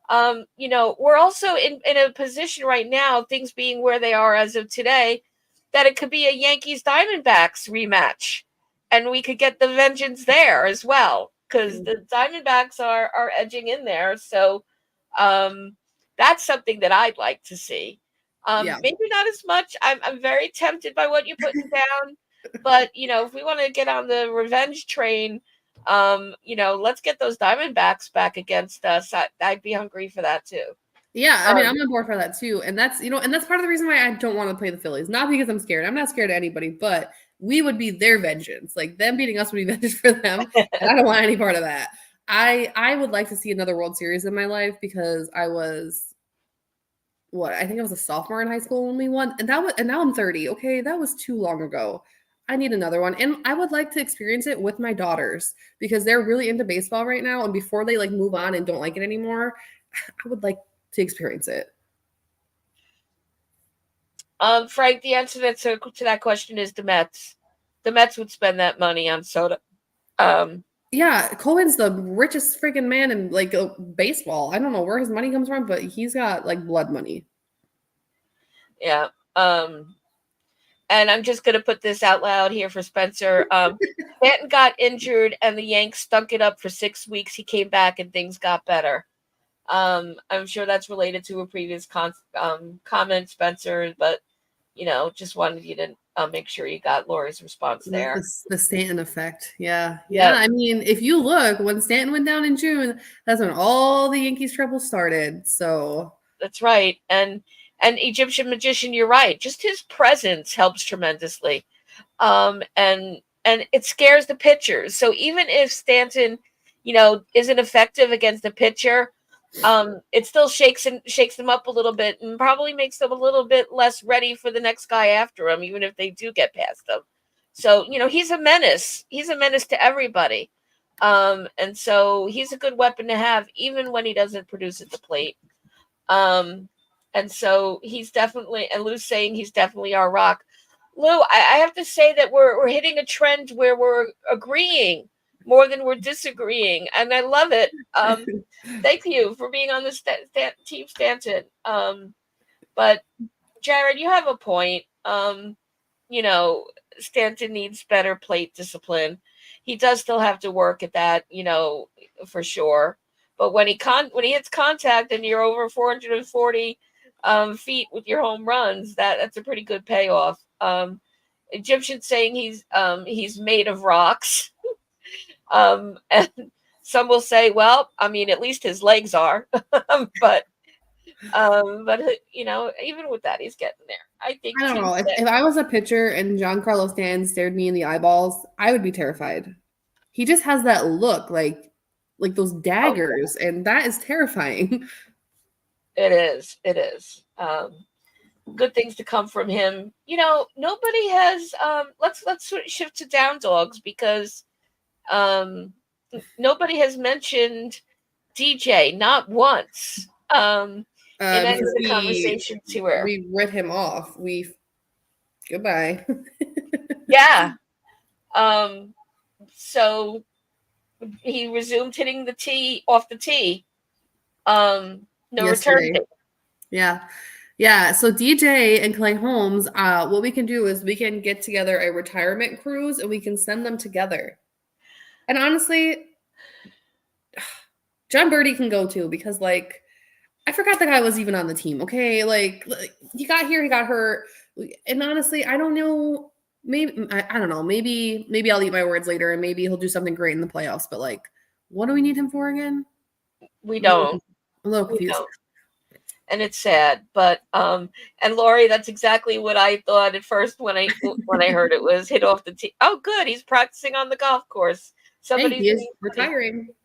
We're also in a position right now, things being where they are as of today, that it could be a Yankees Diamondbacks rematch, and we could get the vengeance there as well because the Diamondbacks are edging in there. So, um, that's something that I'd like to see. Yeah. Maybe not as much. I'm very tempted by what you're putting down, but if we want to get on the revenge train, let's get those Diamondbacks back against us. I'd be hungry for that too. Yeah, I mean, Um, I'm on board for that too. And that's part of the reason why I don't want to play the Phillies. Not because I'm scared. I'm not scared of anybody, but we would be their vengeance. Like them beating us would be vengeance for them. And I don't want any part of that. I would like to see another World Series in my life because I was I think I was a sophomore in high school when we won. And now I'm 30. Okay, that was too long ago. I need another one. And I would like to experience it with my daughters because they're really into baseball right now. And before they like move on and don't like it anymore, I would like to experience it. Frank, the answer to that question is the Mets. The Mets would spend that money on soda. Um, Yeah, Cohen's the richest freaking man in like baseball. I don't know where his money comes from, but he's got like blood money. yeah. And I'm just gonna put this out loud here for Spencer. Stanton got injured, and the Yanks stunk it up for 6 weeks. He came back, and things got better. I'm sure that's related to a previous comment, Spencer, but just wanted you to make sure you got Lori's response The, there. the, the Stanton effect. Yeah. Yeah. Yeah, I mean, if you look, when Stanton went down in June, that's when all the Yankees trouble started. So, that's right. And Egyptian magician, you're right. Just his presence helps tremendously. And it scares the pitchers. So even if Stanton, isn't effective against the pitcher, it still shakes them up a little bit and probably makes them a little bit less ready for the next guy after him, even if they do get past him. So he's a menace. He's a menace to everybody. And so he's a good weapon to have, even when he doesn't produce at the plate. Um, and so he's definitely, and Lou's saying he's definitely our rock. Lou, I have to say that we're hitting a trend where we're agreeing more than we're disagreeing, and I love it. Thank you for being on the team Stanton. But Jared, you have a point. You know, Stanton needs better plate discipline. He does still have to work at that, for sure. But when he hits contact and you're over 440 feet with your home runs, that's a pretty good payoff. Egyptian saying he's made of rocks. And some will say, well, I mean, at least his legs are. But even with that, he's getting there. I think I don't Team know. If Six. I was a pitcher and Giancarlo Stanton stared me in the eyeballs, I would be terrified. He just has that look like those Oh, daggers, and that is terrifying. it is. It is. Good things to come from him. Nobody has. Let's sort of shift to down dogs because um, nobody has mentioned DJ not once in any of Because the conversations here. we writ him off. We goodbye. Yeah. Um, so he resumed hitting the tee off the tee. No return Yesterday. date. Yeah. Yeah. So DJ and Clay Holmes, what we can do is we can get together a retirement cruise and we can send them together. And honestly, John Birdie can go too because like I forgot the guy was even on the team. Okay, like he got here, he got hurt, and honestly, I don't know. Maybe I don't know. Maybe I'll eat my words later, and maybe he'll do something great in the playoffs. But like, what do we need him for again? We I'm a little, don't. I'm a little We confused. don't. And it's sad. But and Lori, that's exactly what I thought at first when I heard it was hit off the tee. Oh, good, he's practicing on the golf course. Hey, Somebody's he is being funny. retiring. Old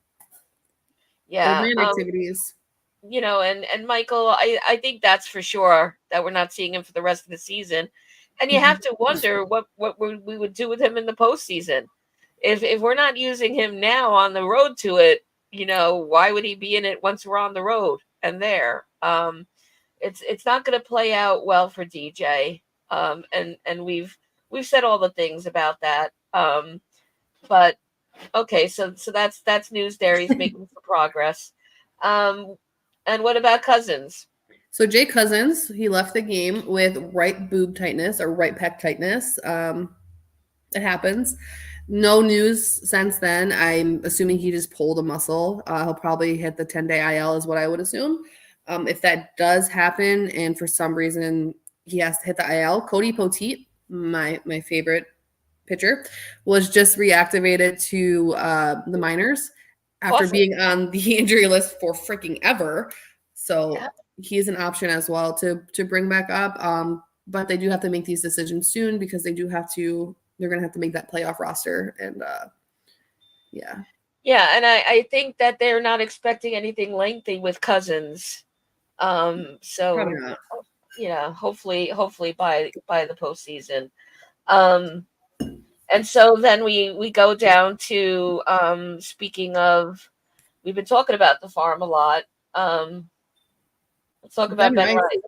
Yeah. man activities. And Michael, I think that's for sure that we're not seeing him for the rest of the season. And you have to wonder what we would do with him in the postseason. If we're not using him now on the road to it, why would he be in it once we're on the road and there? It's not going to play out well for DJ. And we've said all the things about that. But okay, so that's news there. He's making some progress. Um, and what about Cousins? So Jay Cousins, he left the game with right boob tightness or right pec tightness. It happens. No news since then. I'm assuming he just pulled a muscle. He'll probably hit the 10-day IL, is what I would assume. If that does happen, and for some reason he has to hit the IL, Cody Poteet, my favorite pitcher, was just reactivated to the minors after Awesome. being on the injury list for freaking ever. So Yeah. he's an option as well to bring back up. But they do have to make these decisions soon because they're going to have to make that playoff roster. And yeah. Yeah, and I think that they're not expecting anything lengthy with Cousins. Probably So not. yeah, hopefully by the postseason. Um, and so then we go down to speaking of, we've been talking about the farm a lot. Let's talk about Ben Ben Rice. Wright.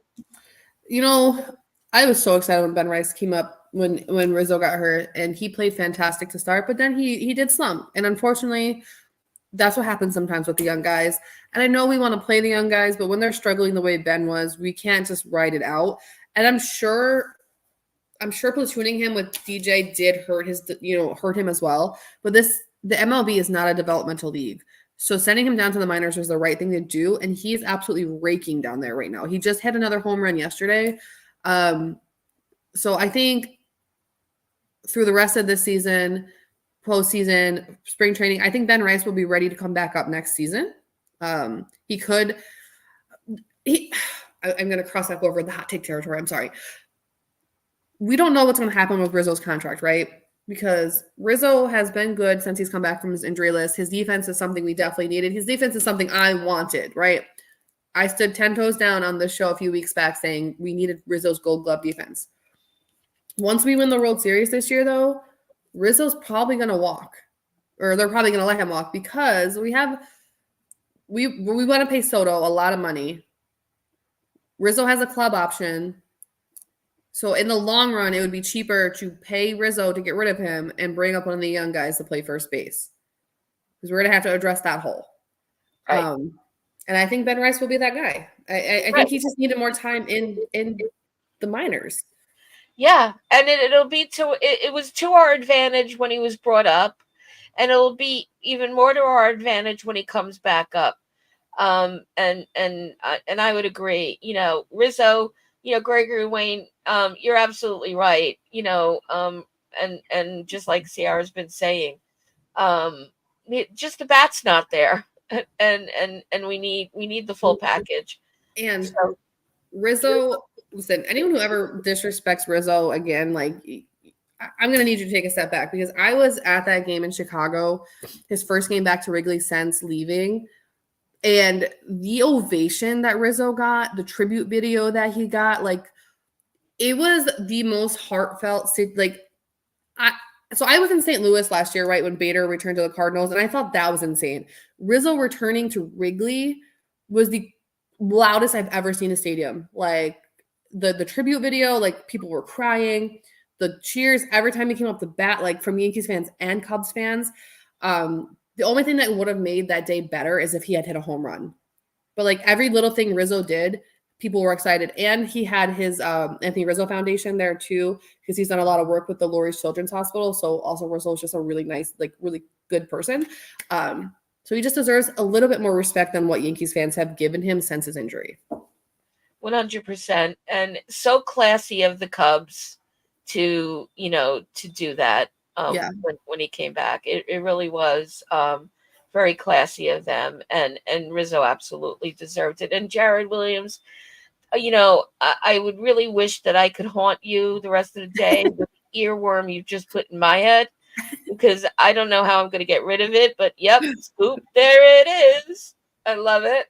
You know, I was so excited when Ben Rice came up when Rizzo got hurt, and he played fantastic to start, but then he did slump. And unfortunately, that's what happens sometimes with the young guys. And I know we want to play the young guys, but when they're struggling the way Ben was, we can't just ride it out. And I'm sure platooning him with DJ did hurt him as well. But the MLB is not a developmental league. So sending him down to the minors was the right thing to do. And he's absolutely raking down there right now. He just hit another home run yesterday. So I think through the rest of this season, postseason, spring training, I think Ben Rice will be ready to come back up next season. I'm going to cross that over the hot take territory. I'm sorry. We don't know what's going to happen with Rizzo's contract, right? Because Rizzo has been good since he's come back from his injury list. His defense is something we definitely needed. His defense is something I wanted, right? I stood 10 toes down on this show a few weeks back saying we needed Rizzo's Gold Glove defense. Once we win the World Series this year, though, Rizzo's probably going to walk, or they're probably going to let him walk because we want to pay Soto a lot of money. Rizzo has a club option. So in the long run, it would be cheaper to pay Rizzo to get rid of him and bring up one of the young guys to play first base. Because we're going to have to address that hole. Right. And I think Ben Rice will be that guy. I think he just needed more time in the minors. Yeah, and it was to our advantage when he was brought up, and it'll be even more to our advantage when he comes back up. And I would agree. Rizzo, Gregory Wayne, you're absolutely right. And just like Ciara's been saying, just the bat's not there, and we need the full package. And So Rizzo, listen, anyone who ever disrespects Rizzo again, like, I'm going to need you to take a step back because I was at that game in Chicago, his first game back to Wrigley since leaving. And the ovation that Rizzo got, the tribute video that he got, like, it was the most heartfelt. So I was in St. Louis last year, right, when Bader returned to the Cardinals, and I thought that was insane. Rizzo returning to Wrigley was the loudest I've ever seen a stadium. Like, the tribute video, like, people were crying. The cheers every time he came up the bat, like, from Yankees fans and Cubs fans. The only thing that would have made that day better is if he had hit a home run. But, like, every little thing Rizzo did, people were excited. And he had his Anthony Rizzo Foundation there, too, because he's done a lot of work with the Lurie's Children's Hospital. So, also, Rizzo is just a really nice, like, really good person. So, he just deserves a little bit more respect than what Yankees fans have given him since his injury. 100%, and so classy of the Cubs to do that. Yeah. When he came back, it really was very classy of them, and Rizzo absolutely deserved it. And Jared Williams, I would really wish that I could haunt you the rest of the day with the earworm you just put in my head, because I don't know how I'm going to get rid of it. But yep, scoop, there it is. I love it.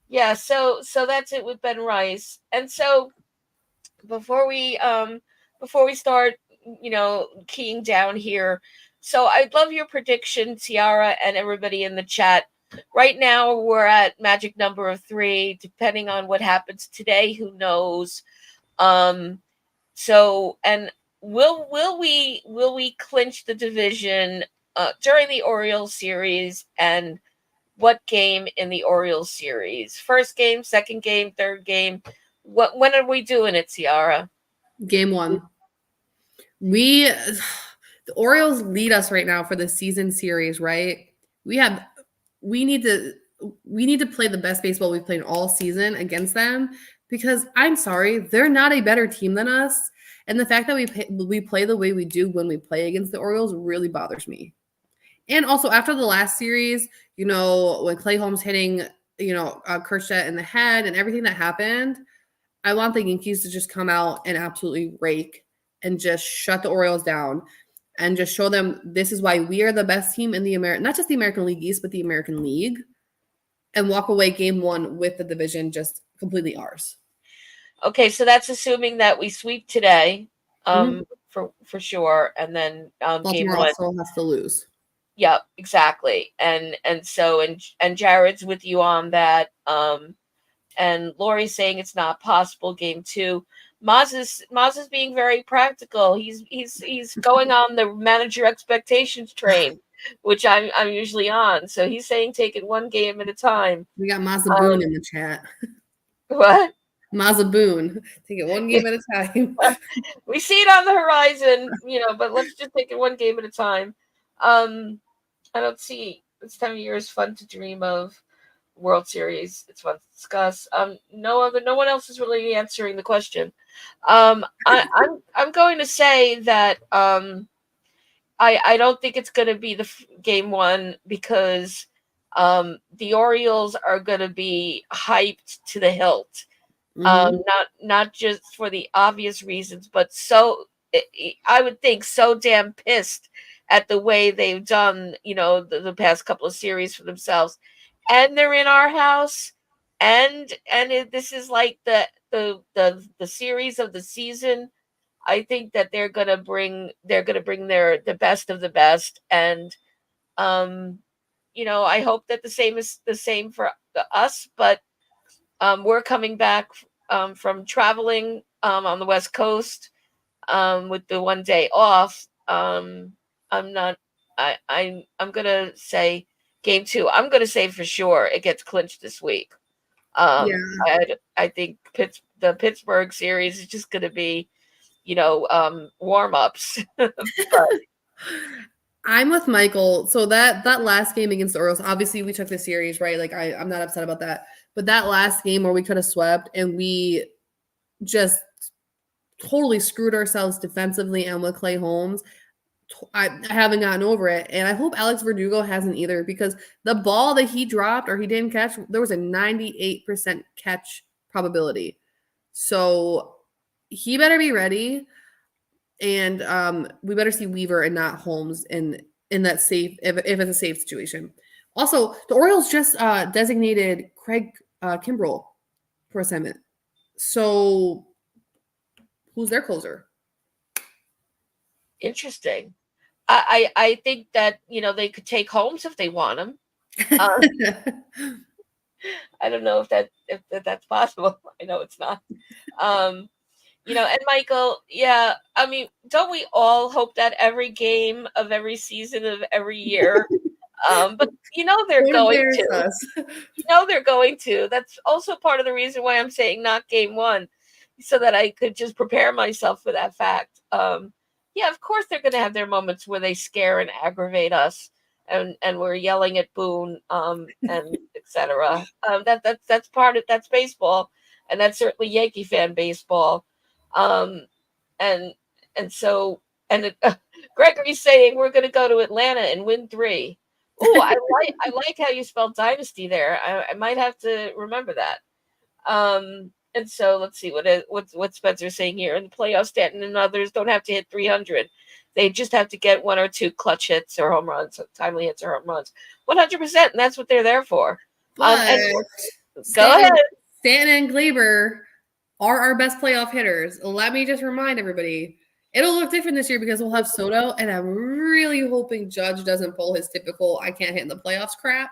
Yeah, so that's it with Ben Rice. And so before we um before we start, keying down here. So I'd love your prediction, Tiara, and everybody in the chat. Right now we're at magic number of 3. Depending on what happens today, who knows? Um, so, and will we clinch the division during the Orioles series, and what game in the Orioles series? First game, second game, third game. When are we doing it, Ciara? Game one. The Orioles lead us right now for the season series, right? We have we need to we need to play the best baseball we've played all season against them, because I'm sorry, they're not a better team than us. And the fact that we play the way we do when we play against the Orioles really bothers me. And also after the last series, when Clay Holmes hitting, Kershett in the head and everything that happened, I want the Yankees to just come out and absolutely rake and just shut the Orioles down and just show them this is why we are the best team in the not just the American League East, but the American League, and walk away game one with the division just completely ours. Okay, so that's assuming that we sweep today, Mm-hmm. for sure, and then game Baltimore one. also has to lose. Yep, exactly. And Jared's with you on that. And Lori's saying it's not possible. Game two. Maz is being very practical. He's going on the manager expectations train, which I'm usually on. So he's saying take it one game at a time. We got Mazaboon in the chat. What? Mazaboon. Take it one game at a time. We see it on the horizon, but let's just take it one game at a time. I don't see, this time of year is fun to dream of. World Series, it's fun to discuss. No one else is really answering the question. I'm going to say that I don't think it's going to be the game one, because the Orioles are going to be hyped to the hilt. Mm-hmm. Not just for the obvious reasons, but I would think so damn pissed at the way they've done, the past couple of series for themselves, and they're in our house, and this is like the series of the season. I think that they're gonna bring the best of the best, and um, I hope that the same is the same for us, but we're coming back from traveling on the West Coast with the one day off. I'm not. I'm gonna say game two. I'm gonna say for sure it gets clinched this week. Yeah. I think the Pittsburgh series is just gonna be, warm ups. But I'm with Michael. So that last game against the Orioles, obviously we took the series, right? Like I'm not upset about that. But that last game where we could have swept and we just totally screwed ourselves defensively and with Clay Holmes, I haven't gotten over it. And I hope Alex Verdugo hasn't either, because the ball that he dropped or he didn't catch, there was a 98% catch probability. So he better be ready. And we better see Weaver and not Holmes in that safe, if it's a safe situation. Also, the Orioles just designated Craig Kimbrell for assignment. So who's their closer? interesting. I think that they could take Holmes if they want him. I don't know if that's possible. I know it's not. And Michael, yeah, I mean, don't we all hope that every game of every season of every year? But they're going to. They're going to. That's also part of the reason why I'm saying not game one, so that I could just prepare myself for that fact. Yeah, of course they're going to have their moments where they scare and aggravate us, and we're yelling at Boone, and etc. That's that's baseball, and that's certainly Yankee fan baseball. Um, and so Gregory's saying we're going to go to Atlanta and win 3. Oh, I like how you spelled dynasty there. I might have to remember that. And so let's see what Spencer's saying here. In the playoffs, Stanton and others don't have to hit 300. They just have to get 1 or 2 clutch hits or home runs, timely hits or home runs. 100%, and that's what they're there for. But Go ahead. Stanton and Glaber are our best playoff hitters. Let me just remind everybody, it'll look different this year because we'll have Soto, and I'm really hoping Judge doesn't pull his typical "I can't hit in the playoffs" crap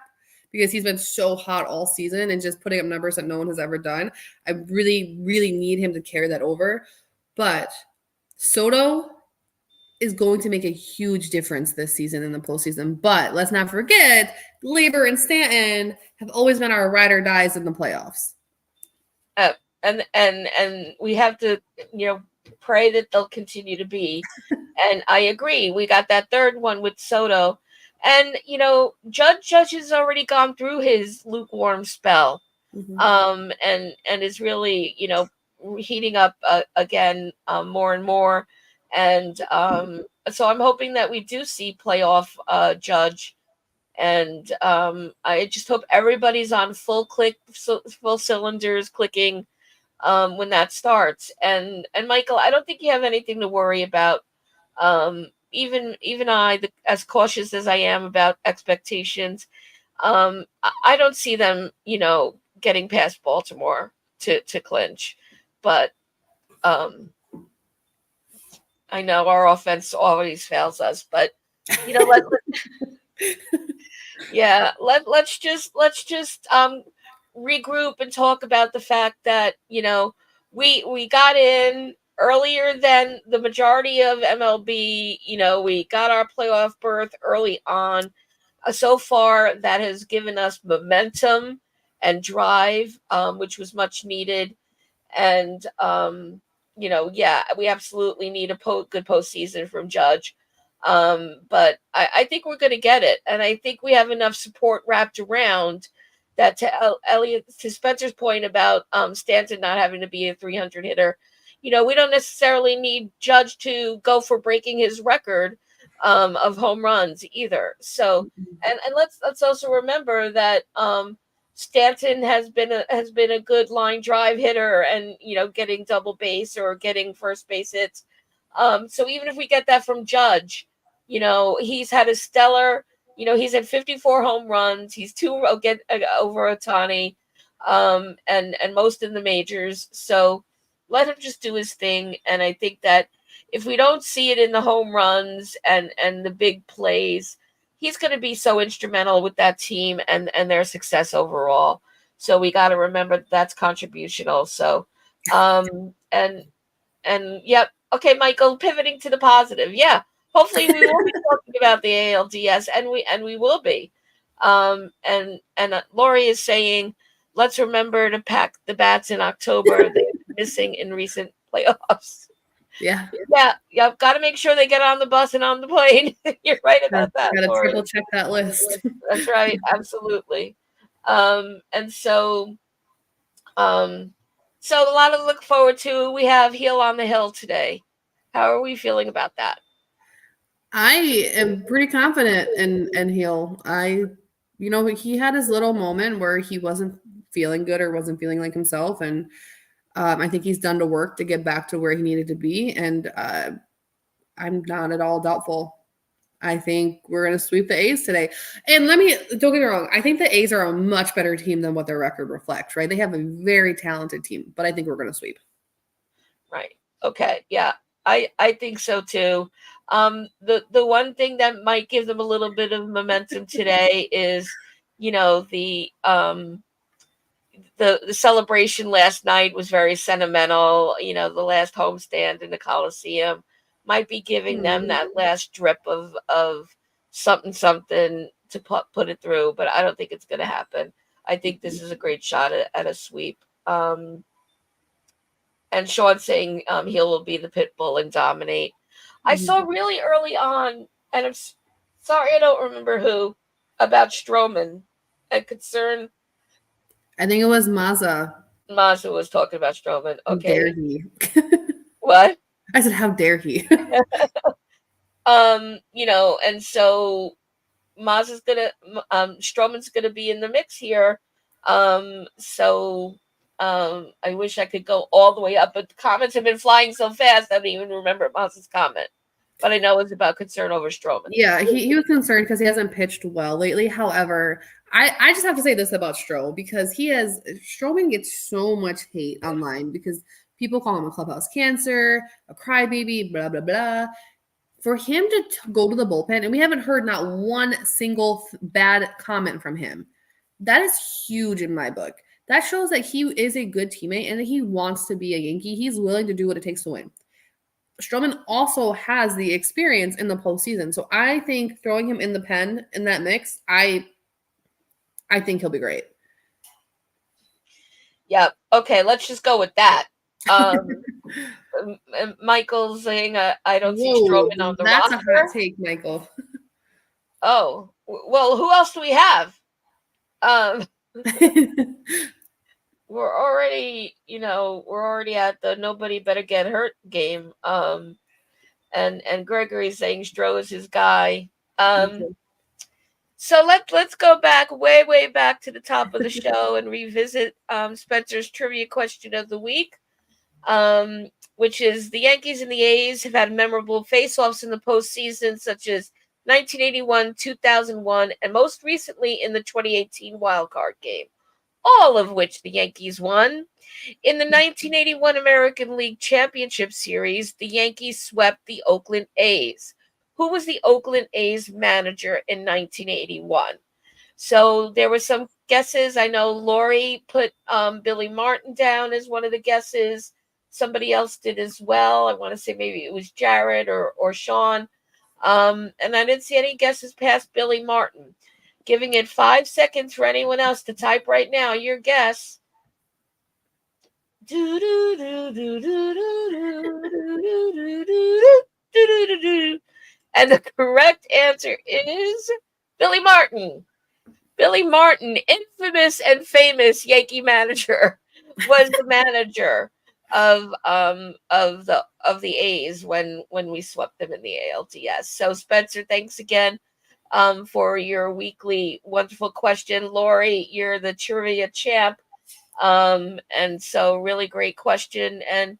because he's been so hot all season and just putting up numbers that no one has ever done. I really, really need him to carry that over. But Soto is going to make a huge difference this season in the postseason. But let's not forget, Labor and Stanton have always been our ride or dies in the playoffs. Uh, and we have to, pray that they'll continue to be. And I agree. We got that third one with Soto. And Judge has already gone through his lukewarm spell. Mm-hmm. And is really, heating up again, more and more. And so I'm hoping that we do see playoff Judge. And I just hope everybody's on full cylinders clicking when that starts. And Michael, I don't think you have anything to worry about. Even as cautious as I am about expectations, I don't see them, getting past Baltimore to clinch. But um, I know our offense always fails us. But let yeah, let's just regroup and talk about the fact that we got in earlier than the majority of MLB. We got our playoff berth early on. So far, that has given us momentum and drive, which was much needed. And yeah, we absolutely need a good postseason from Judge. But I think we're going to get it, and I think we have enough support wrapped around that. To Spencer's point about Stanton not having to be a 300 hitter, we don't necessarily need Judge to go for breaking his record of home runs either. So, and let's also remember that Stanton has been a good line drive hitter, and getting double base or getting first base hits. So even if we get that from Judge, he's had a stellar. He's had 54 home runs. He's get over Otani, and most in the majors. So let him just do his thing. And I think that if we don't see it in the home runs and the big plays, he's going to be so instrumental with that team and their success overall. So we got to remember that's contributional. So, and yep. Okay, Michael, pivoting to the positive. Yeah. Hopefully we will be talking about the ALDS, and we will be. And Lori is saying, let's remember to pack the bats in October. They're missing in recent playoffs. Yeah. Yeah, got to make sure they get on the bus and on the plane. You're right about that, Gotta Lori. triple check that list. That's right, absolutely. And so a lot to look forward to. We have Heel on the Hill today. How are we feeling about that? I am pretty confident in Heel. He had his little moment where he wasn't feeling good or wasn't feeling like himself, and I think he's done the work to get back to where he needed to be, and I'm not at all doubtful. I think we're going to sweep the A's today. And don't get me wrong, I think the A's are a much better team than what their record reflects, right? They have a very talented team, but I think we're going to sweep. Right. Okay. Yeah. I think so too. The one thing that might give them a little bit of momentum today is, the celebration last night was very sentimental. The last homestand in the Coliseum might be giving them that last drip of something to put it through, but I don't think it's going to happen. I think this is a great shot at a sweep. And Sean saying he will be the pit bull and dominate. I saw really early on, and I'm sorry I don't remember who, about Stroman and concern. I think it was Mazza. Mazda was talking about Stroman. How Okay. dare he? What? I said, how dare he? And so Mazda's Stroman's gonna be in the mix here. So I wish I could go all the way up, but the comments have been flying so fast I don't even remember Mazda's comment. But I know it's about concern over Stroman. Yeah, he was concerned because he hasn't pitched well lately. However, I just have to say this about Stroh because Stroman gets so much hate online because people call him a clubhouse cancer, a crybaby, blah blah blah. For him to go to the bullpen, and we haven't heard not one single bad comment from him, that is huge in my book. That shows that he is a good teammate and that he wants to be a Yankee. He's willing to do what it takes to win. Stroman also has the experience in the postseason, so I think throwing him in the pen in that mix, I think he'll be great. Yeah. Okay, let's just go with that. Michael's saying I don't see Whoa, Stroman on the that's a hot roster. take, Michael. Oh, well, who else do we have? Um, we're already, we're already at the nobody better get hurt game. And Gregory's saying Stroh is his guy. So let's go back way back to the top of the show and revisit Spencer's trivia question of the week, which is the Yankees and the A's have had memorable face-offs in the postseason, such as 1981, 2001, and most recently in the 2018 wild card game, all of which the Yankees won. In the 1981 American League Championship Series, the Yankees swept the Oakland A's. Who was the Oakland A's manager in 1981? So there were some guesses. I know Lori put Billy Martin down as one of the guesses. Somebody else did as well. I want to say maybe it was Jared or Sean. And I didn't see any guesses past Billy Martin. Giving it 5 seconds for anyone else to type right now your guess. And the correct answer is Billy Martin. Billy Martin, infamous and famous Yankee manager, was the manager of the A's when we swept them in the ALDS. So Spencer, thanks again for your weekly wonderful question. Lori, you're the trivia champ. And so really great question. And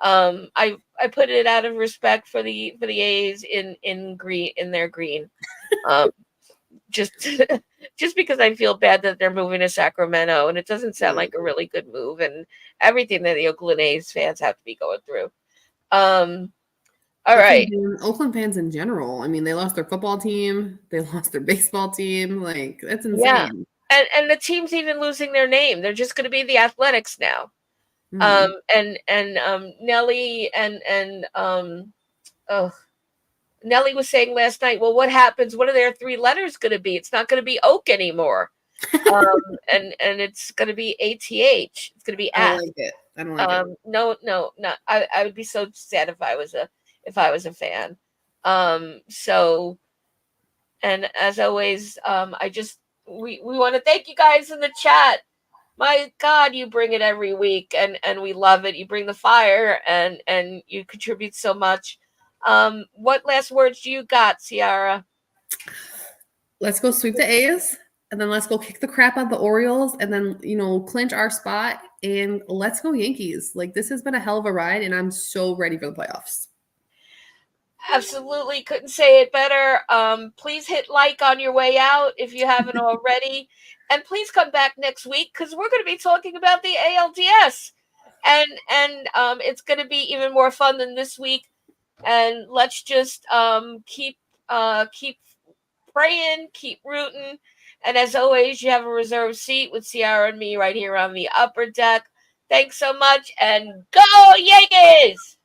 I put it out of respect for the A's in green, in their green. Just just because I feel bad that they're moving to Sacramento, and it doesn't sound like a really good move, and everything that the Oakland A's fans have to be going through. All right. Oakland fans in general. I mean, they lost their football team, they lost their baseball team. Like, that's Yeah. insane. And the team's even losing their name. They're just going to be the Athletics now. And Nelly and Nelly was saying last night, well, what happens? What are their 3 letters going to be? It's not going to be Oak anymore. And it's going to be ATH. It's going to be I don't like it. I don't like it. No. I would be so sad if I was a fan. So, and as always, we want to thank you guys in the chat. My God, you bring it every week, and we love it. You bring the fire, and you contribute so much. What last words do you got, Ciara? Let's go sweep the A's, and then let's go kick the crap out of the Orioles, and then, clinch our spot, and let's go Yankees. Like, this has been a hell of a ride, and I'm so ready for the playoffs. Absolutely, couldn't say it better. Please hit like on your way out if you haven't already, and please come back next week because we're going to be talking about the ALDS, and it's going to be even more fun than this week. And let's just keep praying, keep rooting, and as always, you have a reserved seat with Ciara and me right here on the upper deck. Thanks so much, and go Yankees!